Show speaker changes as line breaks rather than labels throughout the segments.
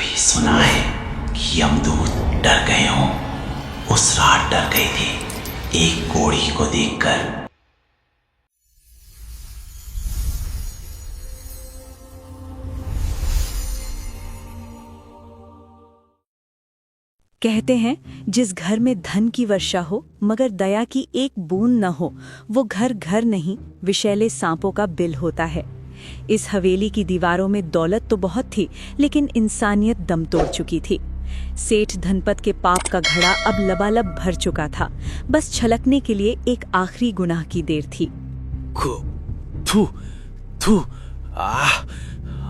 कभी सुना है कि यमदूत डर गए हों? उस रात डर गए थे एक कोढ़ी को देखकर।
कहते हैं जिस घर में धन की वर्षा हो मगर दया की एक बूंद न हो, वो घर घर नहीं विषैले सांपों का बिल होता है। इस हवेली की दीवारों में दौलत तो बहुत थी, लेकिन इंसानियत दम तोड़ चुकी थी। सेठ धनपत के पाप का घड़ा अब लबालब भर चुका था। बस छलकने के लिए एक आखिरी गुनाह की देर थी।
थू थू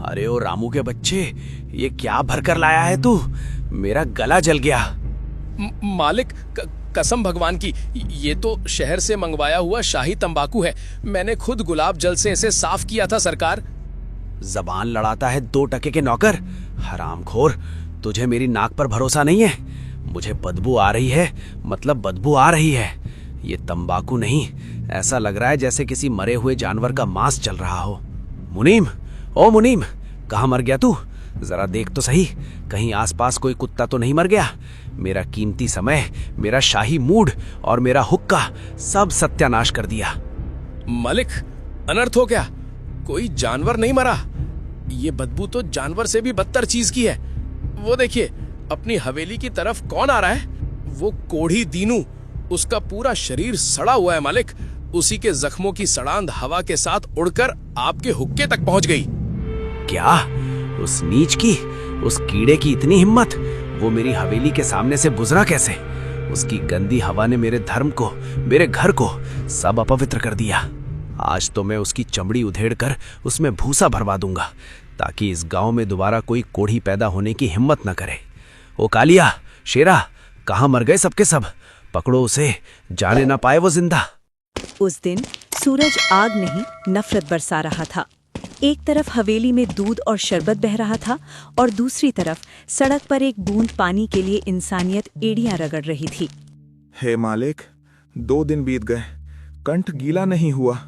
अरे ओ रामू के बच्चे, ये क्या भरकर लाया है तू? मेरा गला जल गया।
मालिक, कसम भगवान की, ये तो शहर से मंगवाया हुआ शाही तंबाकू है। मैंने खुद गुलाब जल से इसे साफ किया था सरकार।
जबान लड़ाता है 2 टके के नौकर। हरामखोर, तुझे मेरी नाक पर भरोसा नहीं है? मुझे बदबू आ रही है, मतलब बदबू आ रही है। ये तंबाकू नहीं, ऐसा लग रहा है जैसे किसी मरे हुए जानवर का मांस चल रहा हो। मुनीम, ओ मुनीम, कहाँ मर गया तू? जरा देख तो सही, कहीं आसपास कोई कुत्ता तो नहीं मर गया। मेरा कीमती समय, मेरा शाही मूड और मेरा हुक्का सब सत्यानाश कर दिया।
मालिक, अनर्थ हो गया। कोई जानवर नहीं मरा। ये बदबू तो जानवर से भी बदतर चीज की है। वो देखिए, अपनी हवेली की तरफ कौन आ रहा है? वो कोढ़ी दीनू। उसका पूरा शरीर सड़ा हुआ है मालिक। उसी के जख्मों की सड़ांध हवा के साथ उड़कर आपके हुक्के तक पहुंच गई।
क्या? उस नीच की, उस कीड़े की इतनी हिम्मत? वो मेरी हवेली के सामने से गुजरा कैसे? उसकी गंदी हवा ने मेरे धर्म को, मेरे घर को सब अपवित्र कर दिया। आज तो मैं उसकी चमड़ी उधेड़ कर उसमें भूसा भरवा दूंगा, ताकि इस गांव में दोबारा कोई कोढ़ी पैदा होने की हिम्मत न करे। ओ कालिया, शेरा, कहाँ मर गए सबके सब? पकड़ो उसे, जाने ना पाए वो जिंदा।
उस दिन सूरज आग नहीं नफरत बरसा रहा था। एक तरफ हवेली में दूध और शरबत बह रहा था और दूसरी तरफ सड़क पर एक बूंद पानी के लिए इंसानियत एड़ियां रगड़ रही थी।
हे मालिक, 2 दिन बीत गए, कंठ गीला नहीं हुआ।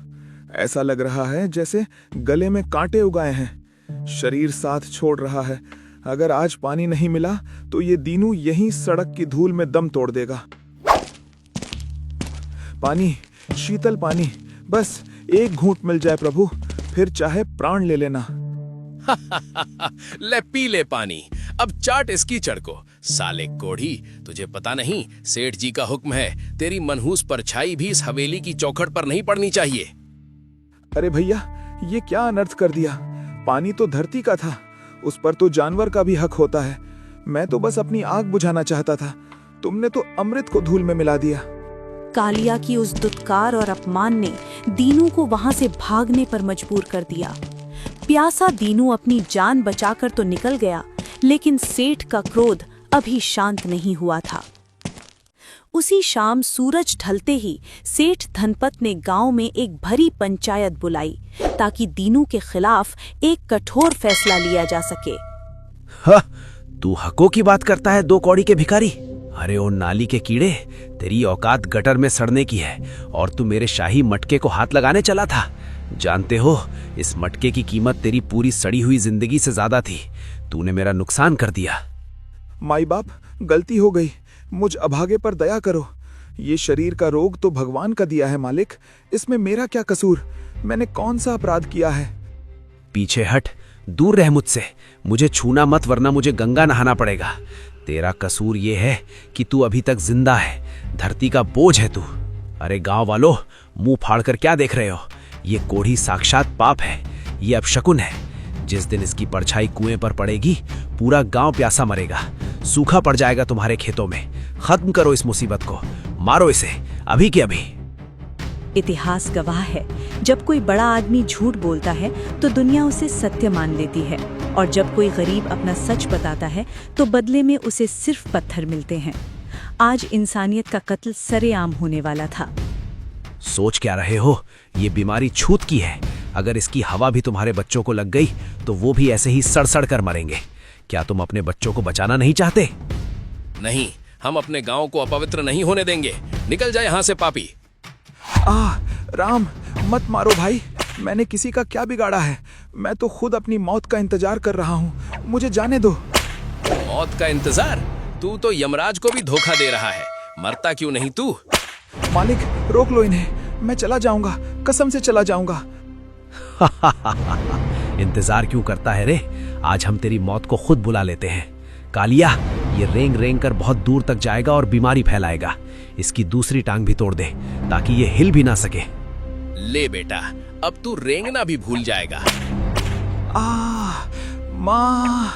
ऐसा लग रहा है जैसे गले में कांटे उगाए हैं। शरीर साथ छोड़ रहा है। अगर आज पानी नहीं मिला तो ये दीनू यहीं सड़क की धूल में दम तोड़ देगा। पानी, शीतल पानी, बस एक घूंट मिल जाए प्रभु, फिर चाहे प्राण ले लेना।
ले पी ले पानी, अब चाट इसकी चढ़ को। साले कोढ़ी, तुझे पता नहीं, सेठ जी का हुक्म है, तेरी मनहूस परछाई भी इस हवेली की चौखट पर नहीं पड़नी चाहिए।
अरे भैया, ये क्या अनर्थ कर दिया? पानी तो धरती का था, उस पर तो जानवर का भी हक होता है। मैं तो बस अपनी आग बुझाना चाहता था, तुमने तो अमृत को धूल में मिला दिया।
कालिया की उस दुत्कार और अपमान ने दीनू को वहां से भागने पर मजबूर कर दिया। प्यासा दीनू अपनी जान बचाकर तो निकल गया, लेकिन सेठ का क्रोध अभी शांत नहीं हुआ था। उसी शाम सूरज ढलते ही सेठ धनपत ने गांव में एक भरी पंचायत बुलाई, ताकि दीनू के खिलाफ एक कठोर फैसला लिया जा सके।
तू हकों की बात करता है, 2 कौड़ी के भिखारी? अरे ओ नाली के कीड़े, तेरी औकात गटर में सड़ने की है और तू मेरे शाही मटके को हाथ लगाने चला था। जानते हो, इस मटके की कीमत तेरी पूरी सड़ी हुई जिंदगी से ज्यादा थी। तूने मेरा नुकसान कर दिया।
माई बाप, गलती हो गई, मुझ अभागे पर दया करो। ये शरीर का रोग तो भगवान का दिया है मालिक, इसमें मेरा क्या कसूर? मैंने कौन सा अपराध किया है?
पीछे हट, दूर रह मुझसे, मुझे छूना मत वरना मुझे गंगा नहाना पड़ेगा। तेरा कसूर ये है कि तू अभी तक जिंदा है, धरती का बोझ है तू। अरे गांव वालों, मुंह फाड़कर क्या देख रहे हो? ये कोढ़ी साक्षात पाप है, ये अपशकुन है। जिस दिन इसकी परछाई कुएं पर पड़ेगी, पूरा गांव प्यासा मरेगा, सूखा पड़ जाएगा तुम्हारे खेतों में। खत्म करो इस मुसीबत को, मारो इसे अभी के अभी।
इतिहास गवाह है, जब कोई बड़ा आदमी झूठ बोलता है तो दुनिया उसे सत्य मान लेती है, और जब कोई गरीब अपना सच बताता है तो बदले में उसे सिर्फ पत्थर मिलते हैं। आज इंसानियत का कत्ल सरेआम होने वाला था।
सोच क्या रहे हो? ये बीमारी छूत की है। अगर इसकी हवा भी तुम्हारे बच्चों को लग गई तो वो भी ऐसे ही सड़ सड़ कर मरेंगे। क्या तुम अपने बच्चों को बचाना नहीं चाहते?
नहीं, हम अपने गांव को अपवित्र नहीं होने देंगे। निकल जाए यहाँ से पापी।
राम, मत मारो भाई, मैंने किसी का क्या बिगाड़ा है? मैं तो खुद अपनी मौत का इंतजार कर रहा हूँ, मुझे जाने दो।
मौत का इंतजार? तू तो यमराज को भी धोखा दे रहा है। मरता क्यों नहीं तू?
मालिक, रोक लो इन्हें। मैं चला जाऊंगा, कसम से चला जाऊंगा।
इंतजार क्यों करता है रे? आज हम तेरी मौत को खुद बुला लेते हैं। कालिया, ये रेंग रेंग कर बहुत दूर तक जाएगा और बीमारी फैलाएगा। इसकी दूसरी टांग भी तोड़ दे ताकि ये हिल भी ना सके।
ले बेटा, अब तू रेंगना भी भूल जाएगा।
माँ।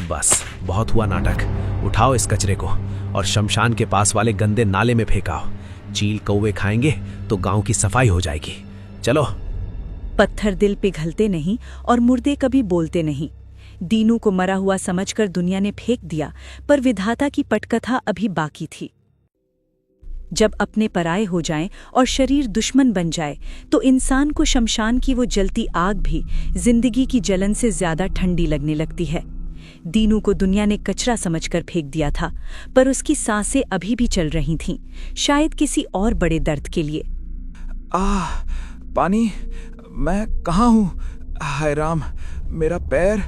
बस बहुत हुआ नाटक। उठाओ इस कचरे को और शमशान के पास वाले गंदे नाले में फेंकाओ। चील कौवे खाएंगे तो गांव की सफाई हो जाएगी। चलो।
पत्थर दिल पिघलते नहीं और मुर्दे कभी बोलते नहीं। दीनू को मरा हुआ समझकर दुनिया ने फेंक दिया, पर विधाता की पटकथा अभी बाकी थी। जब अपने पराये हो जाएं और शरीर दुश्मन बन जाए तो इंसान को शमशान की वो जलती आग भी जिंदगी की जलन से ज्यादा ठंडी लगने लगती है। दीनू को दुनिया ने कचरा समझकर फेंक दिया था, पर उसकी सांसें अभी भी चल रही थीं, शायद किसी और बड़े दर्द के लिए।
पानी। मैं कहाँ हूँ? हाय राम, मेरा पैर।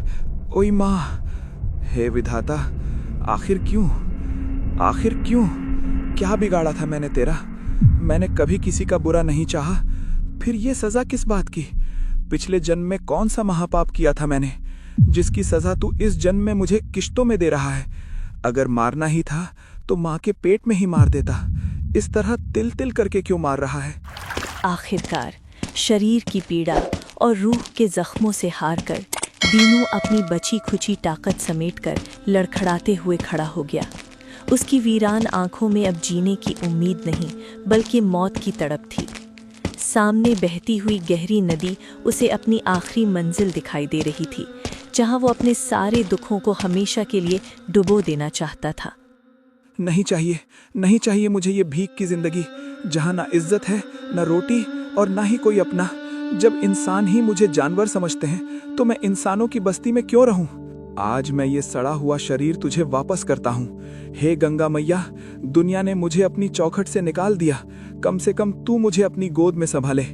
ओई माँ। हे विधाता, आखिर क्यों? क्या बिगाड़ा था मैंने तेरा? मैंने कभी किसी का बुरा नहीं चाहा, फिर ये सजा किस बात की? पिछले जन्म में कौन सा महापाप किया था मैंने, जिसकी सजा तू इस जन्म में मुझे किश्तों में दे रहा है? अगर मारना ही था तो माँ के पेट में ही मार देता। इस तरह तिल तिल करके क्यों मार रहा है?
आखिरकार शरीर की पीड़ा और रूह के जख्मों से हार कर दीनू अपनी बची खुची ताकत समेटकर लड़खड़ाते हुए खड़ा हो गया। उसकी वीरान आंखों में अब जीने की उम्मीद नहीं, बल्कि मौत की तड़प थी। सामने बहती हुई गहरी नदी उसे अपनी आखिरी मंजिल दिखाई दे रही थी, जहां वो अपने सारे दुखों को हमेशा के लिए डुबो देना चाहता था।
नहीं चाहिए मुझे ये भीख की जिंदगी, जहां ना इज्जत है, ना रोटी और ना ही कोई अपना। जब इंसान ही मुझे जानवर समझते हैं तो मैं इंसानों की बस्ती में क्यों रहूं? आज मैं ये सड़ा हुआ शरीर तुझे वापस करता हूँ। हे गंगा मैया, दुनिया ने मुझे अपनी चौखट से निकाल दिया, कम से कम तू मुझे अपनी गोद में संभाले।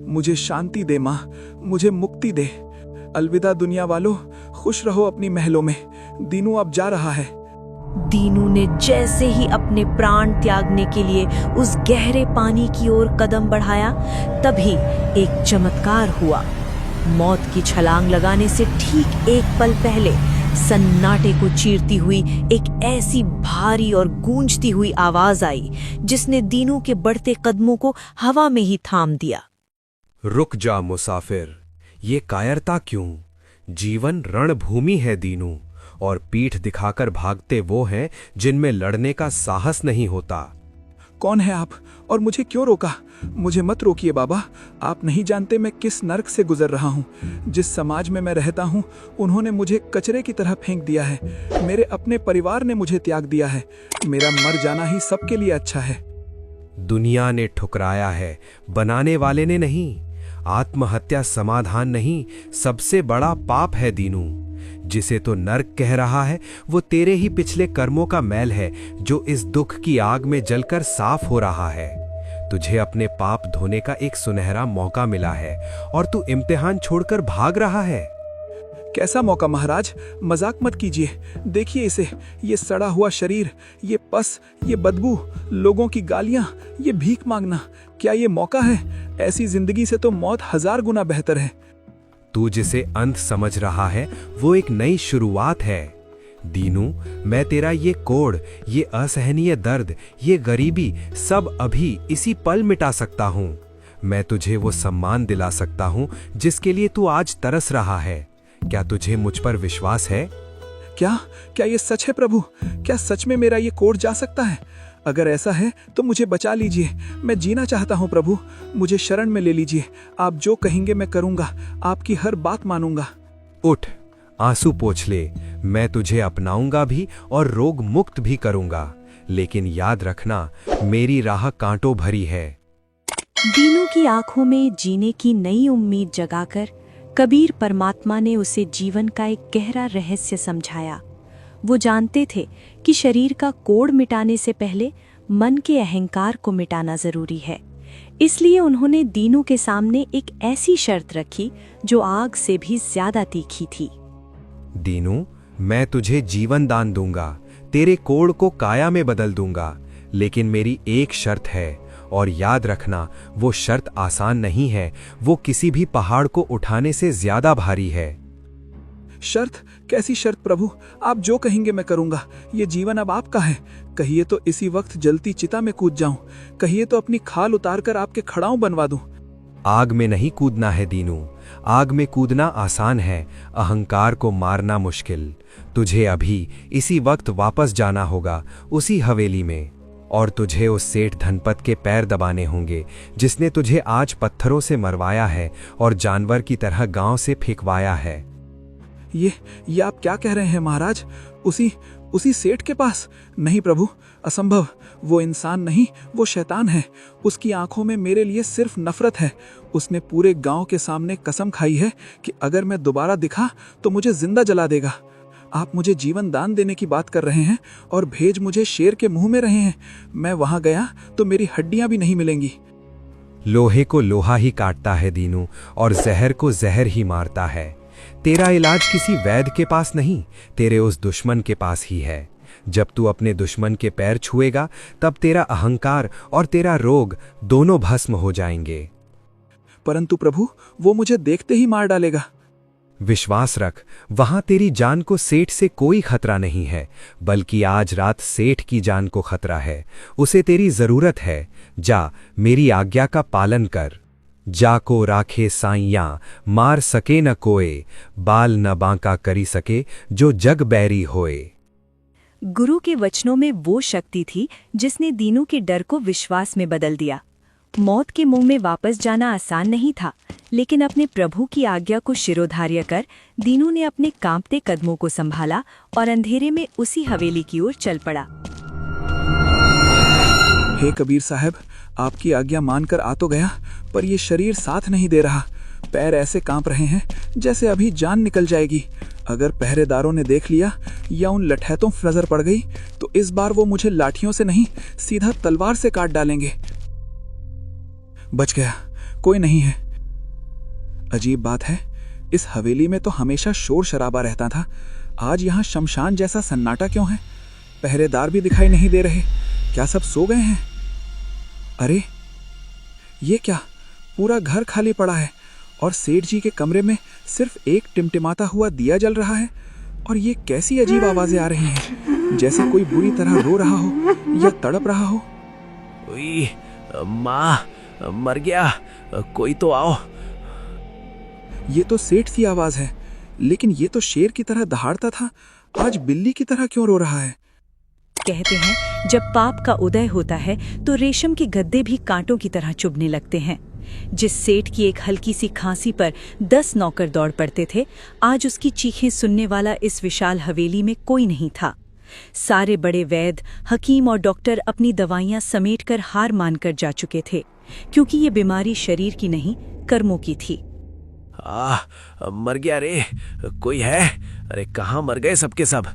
मुझे शांति दे माँ, मुझे मुक्ति दे। अलविदा दुनिया वालों, खुश रहो अपनी महलों में। दीनू अब जा रहा है।
दीनू ने जैसे ही अपने प्राण त्यागने के लिए उस गहरे पानी की ओर कदम बढ़ाया, तभी एक चमत्कार हुआ। मौत की छलांग लगाने से ठीक एक पल पहले सन्नाटे को चीरती हुई एक ऐसी भारी और गूंजती हुई आवाज आई, जिसने दीनू के बढ़ते कदमों को हवा में ही थाम दिया।
रुक जा मुसाफिर, ये कायरता क्यों? जीवन रणभूमि है दीनू, और पीठ दिखाकर भागते वो हैं जिनमें लड़ने का साहस नहीं होता।
कौन है आप और मुझे क्यों रोका? मुझे मत रोकिए बाबा, आप नहीं जानते मैं किस नर्क से गुजर रहा हूँ। जिस समाज में मैं रहता हूँ उन्होंने मुझे कचरे की तरह फेंक दिया है। मेरे अपने परिवार ने मुझे त्याग दिया है। मेरा मर जाना ही सबके लिए अच्छा है।
दुनिया ने ठुकराया है, बनाने वाले ने नहीं। आत्महत्या समाधान नहीं, सबसे बड़ा पाप है दीनू। जिसे तो नर्क कह रहा है वो तेरे ही पिछले कर्मों का मैल है, जो इस दुख की आग में जलकर साफ हो रहा है। तुझे अपने पाप धोने का एक सुनहरा मौका मिला है और तू इम्तिहान छोड़कर भाग रहा है।
कैसा मौका महाराज? मजाक मत कीजिए। देखिए इसे, ये सड़ा हुआ शरीर, ये पस, ये बदबू, लोगों की गालियां, ये भीख मांगना, क्या ये मौका है? ऐसी जिंदगी से तो मौत 1000 गुना बेहतर है।
तू जिसे अंत समझ रहा है वो एक नई शुरुआत है। दीनू, मैं तेरा ये कोढ़, ये असहनीय दर्द, ये गरीबी सब अभी इसी पल मिटा सकता हूँ। मैं तुझे वो सम्मान दिला सकता हूँ जिसके लिए तू आज तरस रहा है। क्या तुझे मुझ पर विश्वास है?
क्या ये सच है प्रभु? क्या सच में मेरा ये कोढ़ जा सकता है? अगर ऐसा है तो मुझे बचा लीजिए। मैं जीना चाहता हूँ प्रभु, मुझे शरण में ले लीजिए। आप जो कहेंगे मैं करूँगा, आपकी हर बात मानूंगा।
उठ, आंसू पोंछ ले। मैं तुझे अपनाऊंगा भी और रोग मुक्त भी करूंगा, लेकिन याद रखना मेरी राह कांटों भरी है।
दीनू की आंखों में जीने की नई उम्मीद जगाकर कबीर परमात्मा ने उसे जीवन का एक गहरा रहस्य समझाया। वो जानते थे कि शरीर का कोढ़ मिटाने से पहले मन के अहंकार को मिटाना जरूरी है। इसलिए उन्होंने दीनू के सामने एक ऐसी शर्त रखी जो आग से भी ज्यादा तीखी थी।
दीनू, मैं तुझे जीवन दान दूंगा, तेरे कोढ़ को काया में बदल दूंगा, लेकिन मेरी एक शर्त है, और याद रखना वो शर्त आसान नहीं है, वो किसी भी पहाड़ को उठाने से ज्यादा भारी है।
शर्त? कैसी शर्त प्रभु? आप जो कहेंगे मैं करूंगा। ये जीवन अब आपका है। कहिए तो इसी वक्त जलती चिता में कूद जाऊं, कहिए तो अपनी खाल उतारकर आपके खड़ाऊं बनवा दूं।
आग में नहीं कूदना है दीनू, आग में कूदना आसान है, अहंकार को मारना मुश्किल। तुझे अभी इसी वक्त वापस जाना होगा उसी हवेली में, और तुझे उस सेठ धनपत के पैर दबाने होंगे जिसने तुझे आज पत्थरों से मरवाया है और जानवर की तरह गांव से फेंकवाया है।
ये आप क्या कह रहे हैं महाराज? उसी सेठ के पास? नहीं प्रभु, असंभव। वो इंसान नहीं, वो शैतान है। उसकी आंखों में मेरे लिए सिर्फ नफरत है। उसने पूरे गांव के सामने कसम खाई है कि अगर मैं दोबारा दिखा तो मुझे जिंदा जला देगा। आप मुझे जीवन दान देने की बात कर रहे हैं और भेज मुझे शेर के मुंह में रहे हैं। मैं वहां गया तो मेरी हड्डियां भी नहीं मिलेंगी।
लोहे को लोहा ही काटता है दीनू, और जहर को जहर ही मारता है। तेरा इलाज किसी वैद्य के पास नहीं, तेरे उस दुश्मन के पास ही है। जब तू अपने दुश्मन के पैर छुएगा तब तेरा अहंकार और तेरा रोग दोनों भस्म हो जाएंगे।
परंतु प्रभु, वो मुझे देखते ही मार डालेगा।
विश्वास रख, वहां तेरी जान को सेठ से कोई खतरा नहीं है, बल्कि आज रात सेठ की जान को खतरा है। उसे तेरी जरूरत है। जा, मेरी आज्ञा का पालन कर। जाको राखे साइयां, मार सके न कोए, बाल न बांका करी सके, जो जग बैरी होए।
गुरु के वचनों में वो शक्ति थी जिसने दीनू के डर को विश्वास में बदल दिया। मौत के मुंह में वापस जाना आसान नहीं था, लेकिन अपने प्रभु की आज्ञा को शिरोधार्य कर दीनू ने अपने कांपते कदमों को संभाला और अंधेरे में उसी हवेली की ओर चल पड़ा।
हे कबीर साहब, आपकी आज्ञा मानकर आ तो गया, पर ये शरीर साथ नहीं दे रहा। पैर ऐसे कांप रहे हैं जैसे अभी जान निकल जाएगी। अगर पहरेदारों ने देख लिया या उन लठैतों नजर पड़ गई तो इस बार वो मुझे लाठियों से नहीं, सीधा तलवार से काट डालेंगे। बच गया, कोई नहीं है। अजीब बात है, इस हवेली में तो हमेशा शोर शराबा रहता था, आज यहाँ शमशान जैसा सन्नाटा क्यों है? पहरेदार भी दिखाई नहीं दे रहे। क्या सब सो गए हैं? अरे ये क्या, पूरा घर खाली पड़ा है और सेठ जी के कमरे में सिर्फ एक टिमटिमाता हुआ दिया जल रहा है। और ये कैसी अजीब आवाजें आ रही हैं, जैसे कोई बुरी तरह रो रहा हो या तड़प रहा हो।
ओई, माँ मर गया, कोई तो आओ।
ये तो सेठ की आवाज है, लेकिन ये तो शेर की तरह दहाड़ता था, आज बिल्ली की तरह क्यों रो रहा है?
कहते हैं जब पाप का उदय होता है तो रेशम के गद्दे भी कांटों की तरह चुभने लगते हैं। जिस सेठ की एक हल्की सी खांसी पर 10 नौकर दौड़ पड़ते थे, आज उसकी चीखें सुनने वाला इस विशाल हवेली में कोई नहीं था। सारे बड़े वैद्य, हकीम और डॉक्टर अपनी दवाइयां समेटकर हार मानकर जा चुके थे, क्योंकि ये बीमारी शरीर की नहीं, कर्मों की थी।
मर गया रे, कोई है? अरे कहाँ मर गए सबके सब?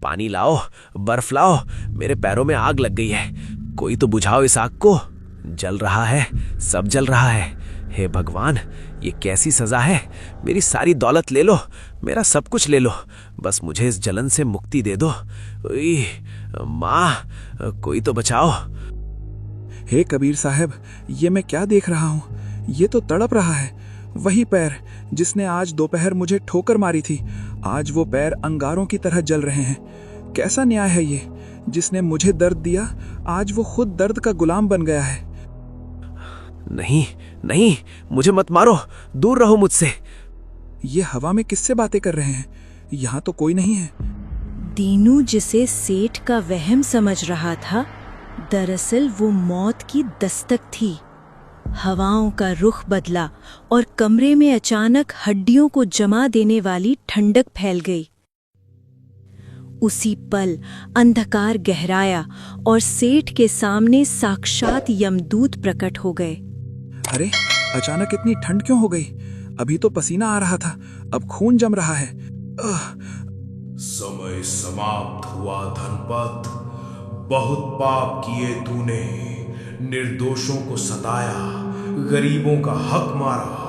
पानी लाओ, बर्फ लाओ, मेरे पैरों में आग लग गई है, कोई तो बुझाओ इस आग को। जल रहा है, सब जल रहा है। हे भगवान, ये कैसी सजा है? मेरी सारी दौलत ले लो, मेरा सब कुछ ले लो, बस मुझे इस जलन से मुक्ति दे दो। माँ, कोई तो बचाओ।
हे कबीर साहब, ये मैं क्या देख रहा हूँ? ये तो तड़प रहा है। वही पैर जिसने आज दोपहर मुझे ठोकर मारी थी, आज वो पैर अंगारों की तरह जल रहे हैं। कैसा न्याय है ये? जिसने मुझे दर्द दिया, आज वो खुद दर्द का गुलाम बन गया है।
नहीं नहीं, मुझे मत मारो, दूर रहो मुझसे।
ये हवा में किससे बातें कर रहे हैं? यहाँ तो कोई नहीं है।
दीनू जिसे सेठ का वहम समझ रहा था, दरअसल वो मौत की दस्तक थी। हवाओं का रुख बदला और कमरे में अचानक हड्डियों को जमा देने वाली ठंडक फैल गई। उसी पल अंधकार गहराया और सेठ के सामने साक्षात यमदूत प्रकट हो गए।
अरे, अचानक इतनी ठंड क्यों हो गई? अभी तो पसीना आ रहा था, अब खून जम रहा है।
समय समाप्त हुआ धनपत, बहुत पाप किए तूने, निर्दोषों को सताया, गरीबों का हक मारा।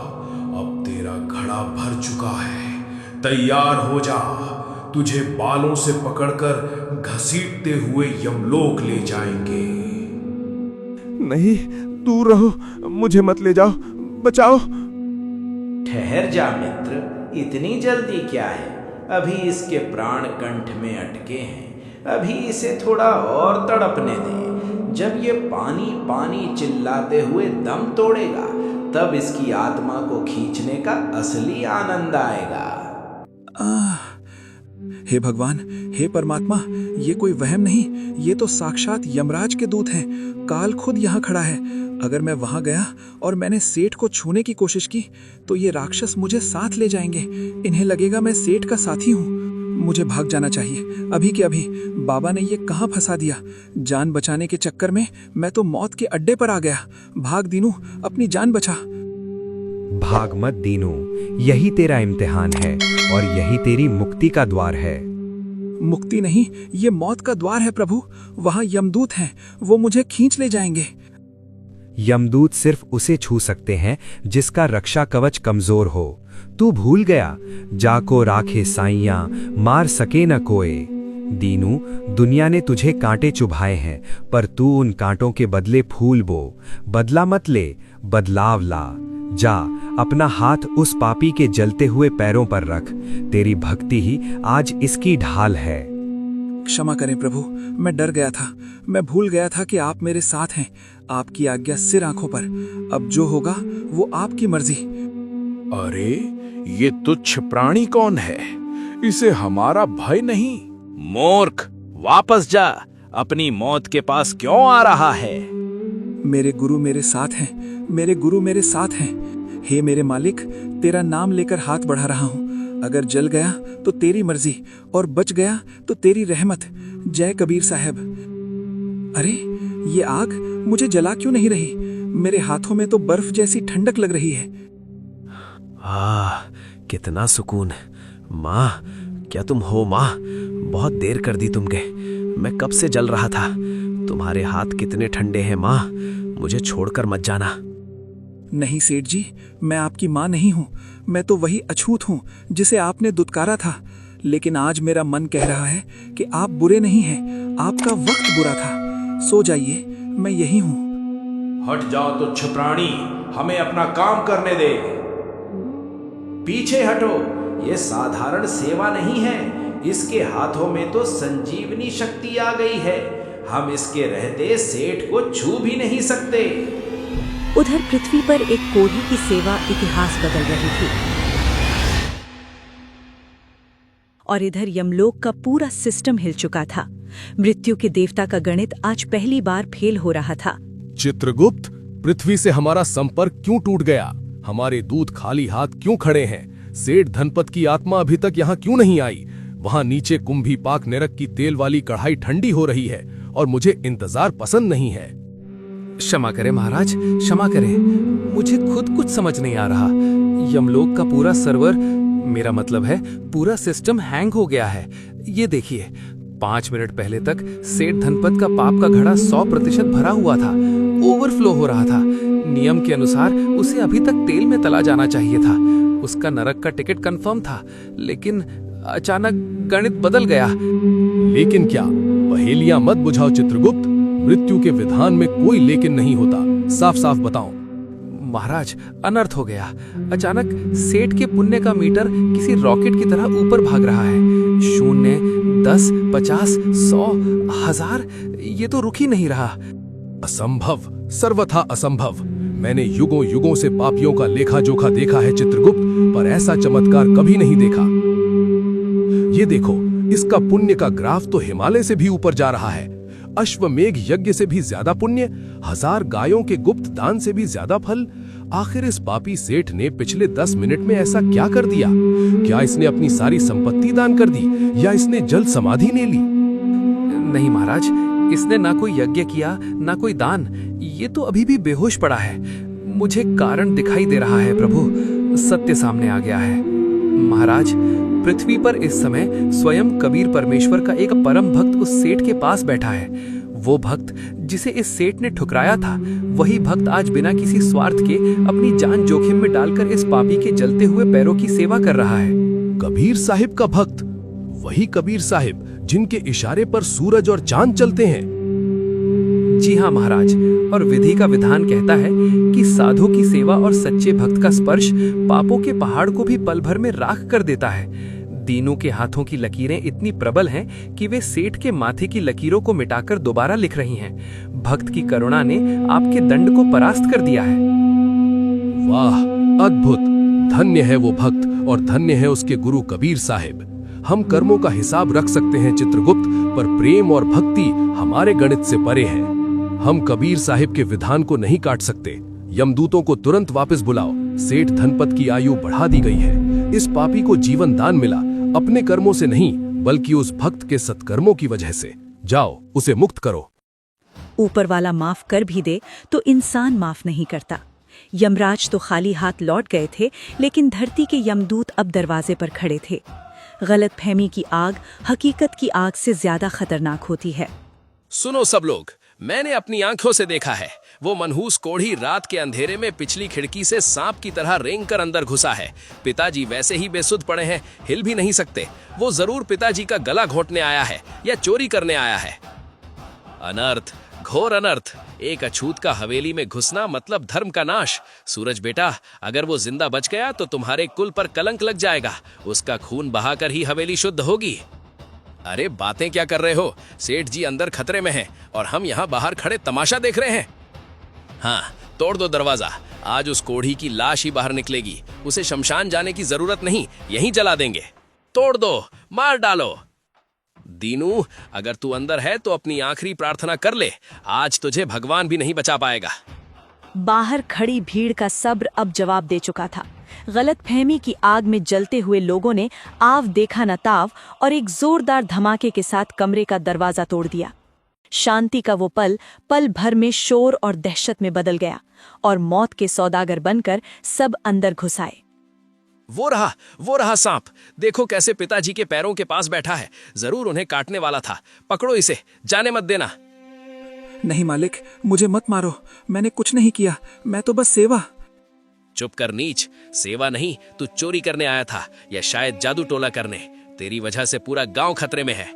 अब तेरा घड़ा भर चुका है, तैयार हो जा, तुझे बालों से पकड़कर घसीटते हुए यमलोक ले जाएंगे।
नहीं, दूर रहो, मुझे मत ले जाओ, बचाओ।
ठहर जा मित्र, इतनी जल्दी क्या है? अभी इसके प्राण कंठ में अटके हैं, अभी इसे थोड़ा और तड़पने दे। जब ये पानी पानी चिल्लाते हुए दम तोड़ेगा, तब इसकी आत्मा को खींचने का असली आनंद आएगा।
हे भगवान, हे परमात्मा, ये कोई वहम नहीं, ये तो साक्षात यमराज के दूत हैं। काल खुद यहाँ खड़ा है। अगर मैं वहां गया और मैंने सेठ को छूने की कोशिश की तो ये राक्षस मुझे साथ ले जाएंगे। इन्हें लगेगा मैं सेठ का साथी हूँ। मुझे भाग जाना चाहिए, अभी के अभी। बाबा ने ये कहाँ फंसा दिया? जान बचाने के चक्कर में मैं तो मौत के अड्डे पर आ गया। भाग दीनू, अपनी जान बचा।
भाग मत दीनू, यही तेरा इम्तिहान है और यही तेरी मुक्ति का द्वार है।
मुक्ति नहीं, ये मौत का द्वार है प्रभु। वहां यमदूत हैं, वो मुझे खींच ले जाएंगे।
यमदूत सिर्फ उसे छू सकते हैं जिसका रक्षा कवच कमजोर हो। तू भूल गया, जाको राखे साइयां मार सके न कोई। दीनू, दुनिया ने तुझे कांटे चुभाए हैं, पर तू उन कांटों के बदले फूल बो। बदला मत ले, बदलाव ला। जा, अपना हाथ उस पापी के जलते हुए पैरों पर रख। तेरी भक्ति ही आज इसकी ढाल है।
क्षमा करें प्रभु, मैं डर गया था। मैं भूल गया था कि आप मेरे साथ हैं। आपकी आज्ञा सिर आंखों पर। अब जो होगा वो आपकी मर्जी।
अरे, ये तुच्छ प्राणी कौन है? इसे हमारा भय नहीं।
मूर्ख, वापस जा। अपनी मौत के पास क्यों आ रहा है?
मेरे गुरु मेरे साथ हैं, मेरे गुरु मेरे साथ हैं। हे मेरे मालिक, तेरा नाम लेकर हाथ बढ़ा रहा हूँ। अगर जल गया तो तेरी मर्जी, और बच गया तो तेरी रहमत। जय कबीर साहब। अरे, ये आग मुझे जला क्यों नहीं रही? मेरे हाथों में तो बर्फ जैसी ठंडक लग रही है।
कितना सुकून। माँ, क्या तुम हो माँ? बहुत देर कर दी तुम गए। मैं कब से जल रहा था। तुम्हारे हाथ कितने ठंडे हैं माँ, मुझे छोड़कर मत जाना।
नहीं सेठ जी, मैं आपकी माँ नहीं हूँ। मैं तो वही अछूत हूँ जिसे आपने दुत्कारा था। लेकिन आज मेरा मन कह रहा है कि आप बुरे नहीं हैं, आपका वक्त बुरा था। सो जाइए, मैं यही हूँ।
हट जाओ तुच्छ प्राणी, हमें अपना काम करने दे। पीछे हटो, ये साधारण सेवा नहीं है। इसके हाथों में तो संजीवनी शक्ति आ गई है। हम इसके रहते सेठ को छू भी नहीं सकते।
उधर पृथ्वी पर एक कोढ़ी की सेवा इतिहास बदल रही थी और इधर यमलोक का पूरा सिस्टम हिल चुका था। मृत्यु के देवता का गणित आज पहली बार फेल हो रहा था।
चित्रगुप्त, पृथ्वी से हमारा संपर्क क्यों टूट गया? हमारे दूत खाली हाथ क्यों खड़े हैं? सेठ धनपत की आत्मा अभी तक यहाँ क्यों नहीं आई? वहां नीचे कुंभी पाक नरक की तेल वाली कढ़ाई ठंडी हो रही है और मुझे इंतजार पसंद नहीं है।
क्षमा करें महाराज, क्षमा करें। मुझे खुद कुछ समझ नहीं आ रहा। यमलोक का पूरा सर्वर, मेरा मतलब है पूरा सिस्टम हैंग हो गया है। ये देखिए, 5 मिनट पहले तक सेठ धनपत का पाप का घड़ा 100% भरा हुआ था, ओवरफ्लो हो रहा था। नियम के अनुसार उसे अभी तक तेल में तला जाना चाहिए था। उसका नरक का टिकट कंफर्म था, लेकिन अचानक गणित बदल गया।
लेकिन क्या? पहेलियां मत बुझाओ चित्रगुप्त। मृत्यु के विधान में कोई लेकिन नहीं होता। साफ साफ बताओ।
महाराज, अनर्थ हो गया। अचानक सेठ के पुण्य का मीटर किसी रॉकेट की तरह ऊपर भाग रहा है। 0, 10, 50, 100, 1000, ये तो रुक ही नहीं रहा।
असंभव, सर्वथा असंभव। मैंने युगों युगों से पापियों का लेखा जोखा देखा है चित्रगुप्त, पर ऐसा चमत्कार कभी नहीं देखा। ये देखो, इसका पुण्य का ग्राफ तो हिमालय से भी ऊपर जा रहा है। अश्वमेघ यज्ञ से भी ज्यादा पुण्य, 1000 गायों के गुप्त दान से भी ज्यादा फल। आखिर इस पापी सेठ ने पिछले 10 मिनट में ऐसा क्या कर दिया? क्या इसने अपनी सारी संपत्ति दान कर दी या इसने जल समाधि ले ली?
नहीं महाराज, इसने ना कोई यज्ञ किया, ना कोई दान। ये तो अभी भी बेहोश पड़ा है। मुझे कारण दिखाई दे रहा है प्रभु, सत्य सामने आ गया है। महाराज, पृथ्वी पर इस समय स्वयं कबीर परमेश्वर का एक परम भक्त उस सेठ के पास बैठा है। वो भक्त जिसे इस सेठ ने ठुकराया था, वही भक्त आज बिना किसी स्वार्थ के अपनी जान जोखिम में डालकर इस पापी के जलते हुए पैरों की सेवा कर रहा है।
कबीर साहिब का भक्त?
वही कबीर साहिब जिनके इशारे पर सूरज और चांद चलते हैं?
जी हाँ महाराज, और विधि का विधान कहता है कि साधु की सेवा और सच्चे भक्त का स्पर्श पापों के पहाड़ को भी पल भर में राख कर देता है। दीनू के हाथों की लकीरें इतनी प्रबल हैं कि वे सेठ के माथे की लकीरों को मिटाकर दोबारा लिख रही हैं। भक्त की करुणा ने आपके दंड को परास्त कर दिया है।
वाह, अद्भुत! धन्य है वो भक्त और धन्य है उसके गुरु कबीर साहिब। हम कर्मों का हिसाब रख सकते हैं चित्रगुप्त, पर प्रेम और भक्ति हमारे गणित से परे है। हम कबीर साहिब के विधान को नहीं काट सकते। यमदूतों को तुरंत वापस बुलाओ। सेठ धनपत की आयु बढ़ा दी गई है। इस पापी को जीवन दान मिला, अपने कर्मों से नहीं बल्कि उस भक्त के सत्कर्मों की वजह से। जाओ, उसे मुक्त करो।
ऊपर वाला माफ कर भी दे तो इंसान माफ नहीं करता। यमराज तो खाली हाथ लौट गए थे, लेकिन धरती के यमदूत अब दरवाजे पर खड़े थे। गलतफहमी की आग हकीकत की आग से ज्यादा खतरनाक होती है।
सुनो सब लोग, मैंने अपनी आंखों से देखा है। वो मनहूस कोढ़ी रात के अंधेरे में पिछली खिड़की से सांप की तरह रेंग कर अंदर घुसा है। पिताजी वैसे ही बेसुध पड़े हैं, हिल भी नहीं सकते। वो जरूर पिताजी का गला घोंटने आया है या चोरी करने आया है। अनर्थ, घोर अनर्थ। एक अछूत का हवेली में घुसना मतलब धर्म का नाश। सूरज बेटा, अगर वो जिंदा बच गया तो तुम्हारे कुल पर कलंक लग जाएगा। उसका खून बहाकर ही हवेली शुद्ध होगी। अरे बातें क्या कर रहे हो? सेठ जी अंदर खतरे में हैं और हम यहाँ बाहर खड़े तमाशा देख रहे हैं। हाँ, तोड़ दो दरवाजा। आज उस कोढ़ी की लाश ही बाहर निकलेगी। उसे शमशान जाने की जरूरत नहीं, यहीं जला देंगे। तोड़ दो, मार डालो। दीनू, अगर तू अंदर है तो अपनी आखिरी प्रार्थना कर ले। आज तुझे भगवान भी नहीं बचा पाएगा।
बाहर खड़ी भीड़ का सब्र अब जवाब दे चुका था। गलतफहमी की आग में जलते हुए लोगों ने आव देखा न ताव और एक जोरदार धमाके के साथ कमरे का दरवाजा तोड़ दिया। शांति का वो पल भर में शोर और दहशत में बदल गया और मौत के सौदागर बनकर सब अंदर घुस आए।
वो रहा सांप। देखो कैसे पिताजी के पैरों के पास बैठा है। जरूर उन्हें काटने वाला था। पकड़ो इसे, जाने मत देना।
नहीं मालिक, मुझे मत मारो। मैंने कुछ नहीं किया, मैं तो बस सेवा।
चुप कर नीच। सेवा नहीं, तू चोरी करने आया था या शायद जादू टोला करने। तेरी वजह से पूरा गांव खतरे में है।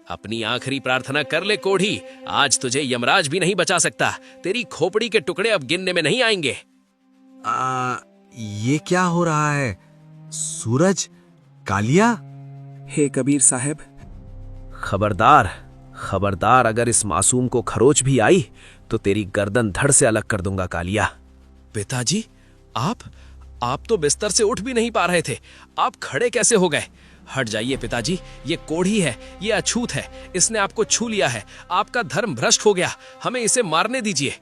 अपनी आखिरी प्रार्थना कर ले कोढ़ी। आज तुझे यमराज भी नहीं बचा सकता। तेरी खोपड़ी के टुकड़े अब गिनने में नहीं आएंगे।
ये क्या हो रहा है? सूरज, कालिया?
हे कबीर साहब,
खबरदार, खबरदार, अगर इस मासूम को खरोच भी आई तो तेरी गर्दन धड़ से अलग कर दूंगा कालिया।
पिताजी, आप तो बिस्तर से उठ भी नहीं पा रहे थे। आप खड़े कैसे हो गए? हट जाइए पिताजी, ये कोढ़ी है, ये अछूत है। इसने आपको छू लिया है। आपका धर्म भ्रष्ट हो गया। हमें इसे मारने दीजिए।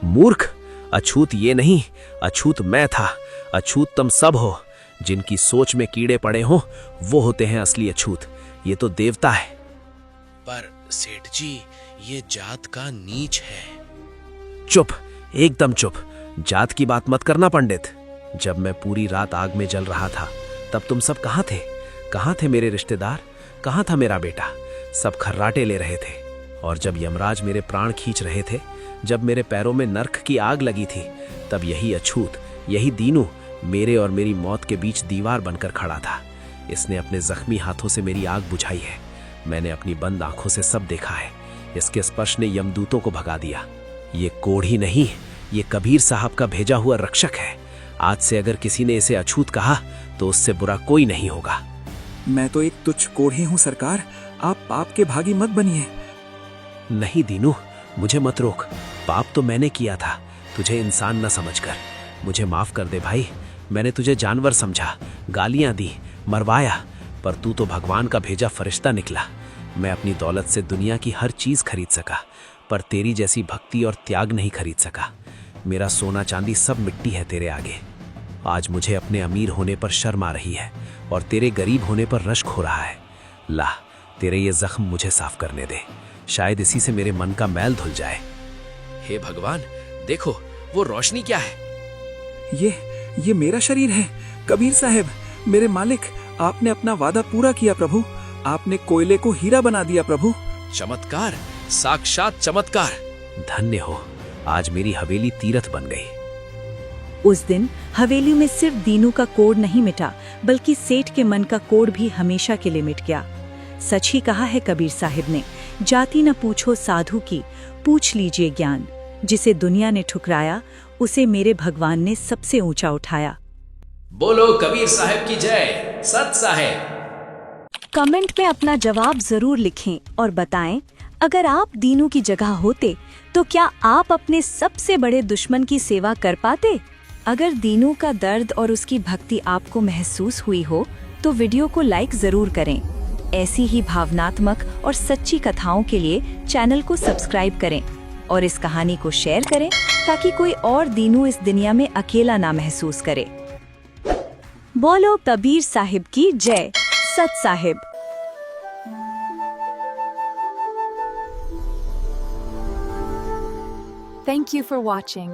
मूर्ख, अछूत ये नहीं, अछूत मैं था। अछूत तुम सब हो। जिनकी सोच में कीड़े पड़े हो वो होते हैं असली अछूत। ये तो देवता है।
पर सेठ जी, ये जात का नीच है।
चुप, एकदम चुप। जात की बात मत करना पंडित। जब मैं पूरी रात आग में जल रहा था तब तुम सब कहाँ थे? कहाँ थे मेरे रिश्तेदार? कहाँ था मेरा बेटा? सब खर्राटे ले रहे थे। और जब यमराज मेरे प्राण खींच रहे थे, जब मेरे पैरों में नरक की आग लगी थी, तब यही अछूत, यही दीनू मेरे और मेरी मौत के बीच दीवार बनकर खड़ा था। इसने अपने जख्मी हाथों से मेरी आग बुझाई है। मैंने अपनी बंद आंखों से सब देखा है। इसके स्पर्श ने यमदूतों को भगा दिया। ये कोढ़ी नहीं, ये कबीर साहब का भेजा हुआ रक्षक है। आज से अगर किसी ने इसे अछूत कहा तो उससे बुरा कोई नहीं होगा।
मैं तो एक तुच्छ कोढ़ी हूँ सरकार। आप पाप के भागी मत बनिए।
नहीं दीनू, मुझे मत रोक। पाप तो मैंने किया था, तुझे इंसान न समझकर। मुझे माफ कर दे भाई। मैंने तुझे जानवर समझा, गालियां दी, मरवाया, पर तू तो भगवान का भेजा फरिश्ता निकला। मैं अपनी दौलत से दुनिया की हर चीज खरीद सका, पर तेरी जैसी भक्ति और त्याग नहीं खरीद सका। मेरा सोना चांदी सब मिट्टी है तेरे आगे। आज मुझे अपने अमीर होने पर शर्म आ रही है और तेरे गरीब होने पर रश्क हो रहा है। ला, तेरे ये जख्म मुझे साफ करने दे। शायद इसी से मेरे मन का मैल धुल जाए।
हे भगवान, देखो वो रोशनी क्या है?
ये मेरा शरीर है। कबीर साहब, मेरे मालिक, आपने अपना वादा पूरा किया प्रभु। आपने कोयले को हीरा बना दिया प्रभु।
चमत्कार, साक्षात चमत्कार।
धन्य हो, आज मेरी हवेली तीर्थ बन गई।
उस दिन हवेली में सिर्फ दीनू का कोढ़ नहीं मिटा, बल्कि सेठ के मन का कोढ़ भी हमेशा के लिए मिट गया। सच ही कहा है कबीर साहिब ने, जाति न पूछो साधु की, पूछ लीजिए ज्ञान। जिसे दुनिया ने ठुकराया, उसे मेरे भगवान ने सबसे ऊंचा उठाया।
बोलो कबीर साहब की जय, सत साहेब।
कमेंट में अपना जवाब जरूर लिखें और बताएं, अगर आप दीनू की जगह होते तो क्या आप अपने सबसे बड़े दुश्मन की सेवा कर पाते? अगर दीनू का दर्द और उसकी भक्ति आपको महसूस हुई हो तो वीडियो को लाइक जरूर करें। ऐसी ही भावनात्मक और सच्ची कथाओं के लिए चैनल को सब्सक्राइब करें और इस कहानी को शेयर करें ताकि कोई और दीनू इस दुनिया में अकेला ना महसूस करे। बोलो कबीर साहिब की जय, सत Sahib.
Thank you for watching.